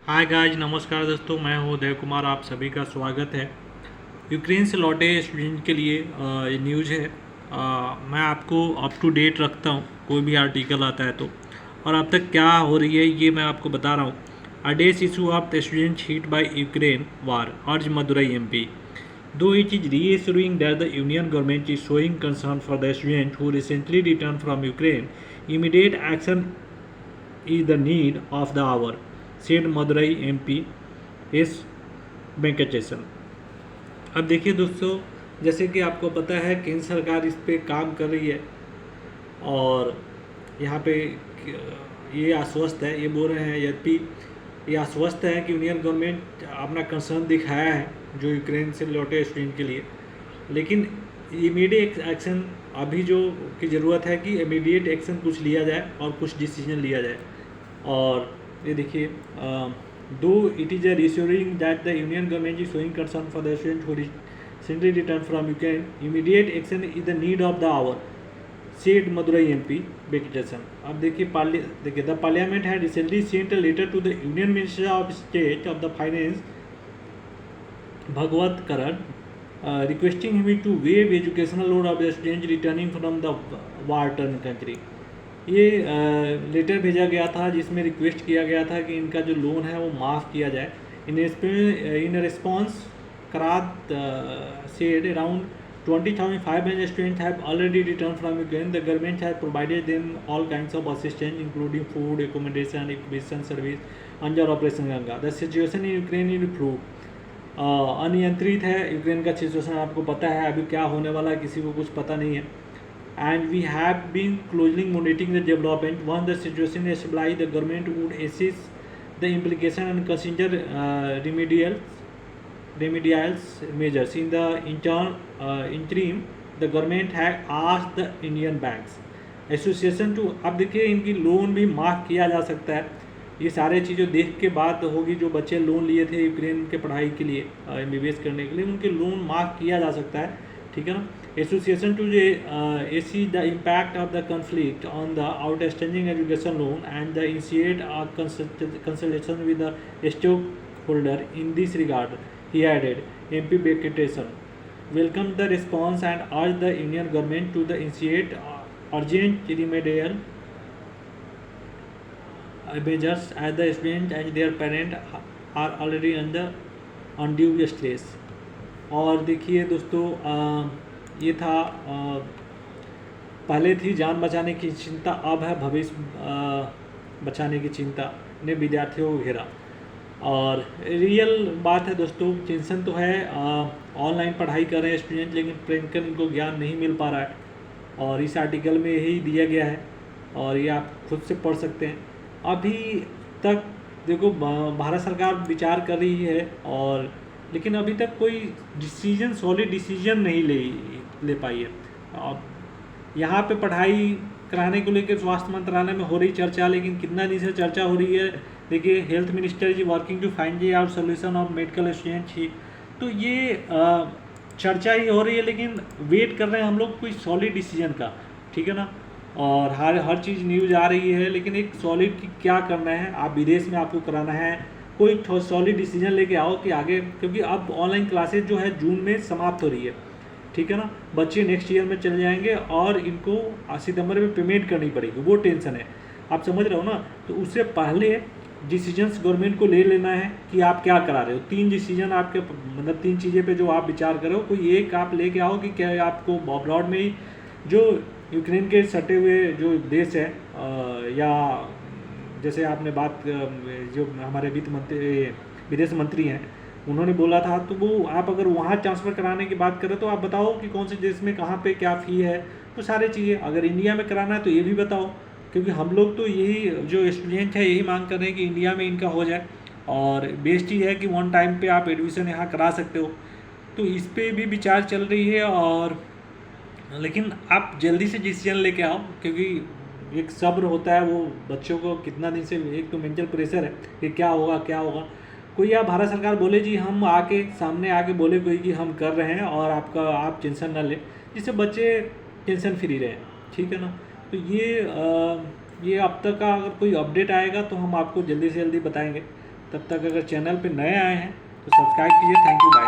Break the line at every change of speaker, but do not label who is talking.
Hi guys, नमस्कार दोस्तों। मैं हूँ देव कुमार, आप सभी का स्वागत है। यूक्रेन से लौटे स्टूडेंट के लिए ये न्यूज़ है। मैं आपको अप टू डेट रखता हूँ, कोई भी आर्टिकल आता है तो। और अब तक क्या हो रही है ये मैं आपको बता रहा हूँ। Address issue of the student hit by Ukraine war urge Madurai MP. Though it is reassuring that the Union government is showing concern for the students who recently returned from Ukraine, immediate action is the need of the hour, said Madurai MP S Venkatesan. अब देखिए दोस्तों, जैसे कि आपको पता है केंद्र सरकार इस पे काम कर रही है और यहाँ पे ये आश्वस्त है, ये बोल रहे हैं, यद्यपि ये आश्वस्त है कि यूनियन गवर्नमेंट अपना कंसर्न दिखाया है जो यूक्रेन से लौटे स्टूडेंट के लिए, लेकिन इमीडिएट एक्शन अभी जो की ज़रूरत है कि इमीडिएट एक्शन कुछ लिया जाए और कुछ डिसीजन लिया जाए। और ये देखिए, though it is a reassuring that the union government is showing concern for the student who recently return from Ukraine, immediate action is the need of the hour, said Madurai MP Venkatesan. अब देखिए the parliament had recently sent a letter to the union minister of state of the finance Bhagwat Karan requesting him to waive educational loan of the students returning from the war-torn country। ये letter भेजा गया था जिसमें request किया गया था कि इनका जो लोन है वो माफ़ किया जाए। In response Karat said around 20,500 students have already returned from Ukraine. The government has provided them all kinds of assistance including food, accommodation, equipment service under Operation Ganga. The situation in Ukraine is improved। अनियंत्रित है Ukraine का situation, आपको पता है अभी क्या होने वाला है, किसी को कुछ पता नहीं है। And we have been closely monitoring the development. Once the situation is stabilise the government would assist the implication and consider remedials measures in the interim the government had asked the Indian banks association to. अब देखिए इनकी loan भी माफ़ किया जा सकता है। ये सारे चीज़ें देख के बात होगी, जो बच्चे लोन लिए थे यूक्रेन के पढ़ाई के लिए, एमबीबीएस करने के लिए, उनके लोन माफ़ किया जा सकता है, ठीक है ना। Association to assess the impact of the conflict on the outstanding education loan and the initiate consultation with the stakeholder in this regard, he added। MP Venkateshan welcomed the response and urged the Union government to initiate urgent remedial measures as the students and their parents are already under undue stress। और देखिए दोस्तों, ये था पहले थी जान बचाने की चिंता, अब है भविष्य बचाने की चिंता ने विद्यार्थियों को घेरा। और रियल बात है दोस्तों, टेंशन तो है, ऑनलाइन पढ़ाई कर रहे हैं स्टूडेंट, लेकिन प्रैक्टिकल इनको ज्ञान नहीं मिल पा रहा है। और इस आर्टिकल में यही दिया गया है और ये आप खुद से पढ़ सकते हैं। अभी तक देखो भारत सरकार विचार कर रही है, और लेकिन अभी तक कोई डिसीजन, सॉलिड डिसीजन नहीं ले पाई है। अब यहाँ पे पढ़ाई कराने को लेकर स्वास्थ्य मंत्रालय में हो रही चर्चा, लेकिन कितना दिन से चर्चा हो रही है। देखिए, health minister is working to find the out solution of medical student ही, तो ये चर्चा ही हो रही है, लेकिन वेट कर रहे हैं हम लोग कोई सॉलिड डिसीजन का, ठीक है ना। और हर चीज़ न्यूज़ आ रही है, लेकिन एक सॉलिड क्या करना है, आप विदेश में आपको कराना है, कोई सॉलिड डिसीजन लेके आओ कि आगे, क्योंकि अब ऑनलाइन क्लासेज जो है जून में समाप्त हो रही है, ठीक है ना। बच्चे नेक्स्ट ईयर में चले जाएंगे और इनको सितंबर में पेमेंट करनी पड़ेगी, वो टेंशन है, आप समझ रहे हो ना। तो उससे पहले डिसीजंस गवर्नमेंट को ले लेना है कि आप क्या करा रहे हो। 3 डिसीजन आपके, मतलब 3 चीज़ें पे जो आप विचार करो, कोई एक आप लेके आओ कि क्या आपको अब्रॉड में ही जो यूक्रेन के सटे हुए जो देश है, या जैसे आपने बात, जो हमारे विदेश मंत्री हैं उन्होंने बोला था, तो वो आप अगर वहाँ ट्रांसफ़र कराने की बात करें तो आप बताओ कि कौन से देश में कहाँ पे क्या फ़ी है, तो सारी चीज़ें। अगर इंडिया में कराना है तो ये भी बताओ, क्योंकि हम लोग तो यही जो स्टूडेंट है यही मांग कर रहे हैं कि इंडिया में इनका हो जाए। और बेस्ट ही है कि वन टाइम पे आप एडमिशन यहाँ करा सकते हो, तो इस पर भी विचार चल रही है। और लेकिन आप जल्दी से डिसीजन लेके आओ, क्योंकि एक सब्र होता है, वो बच्चों को कितना दिन से, एक तो मेंटल प्रेशर है कि क्या होगा क्या होगा। कोई या भारत सरकार बोले जी, हम आके सामने आके बोले कोई कि हम कर रहे हैं और आप टेंशन ना लें, जिससे बच्चे टेंशन फ्री रहें, ठीक है ना। तो ये अब तक का अगर कोई अपडेट आएगा तो हम आपको जल्दी से जल्दी बताएंगे। तब तक अगर चैनल पे नए आए हैं तो सब्सक्राइब कीजिए। Thank you, bye.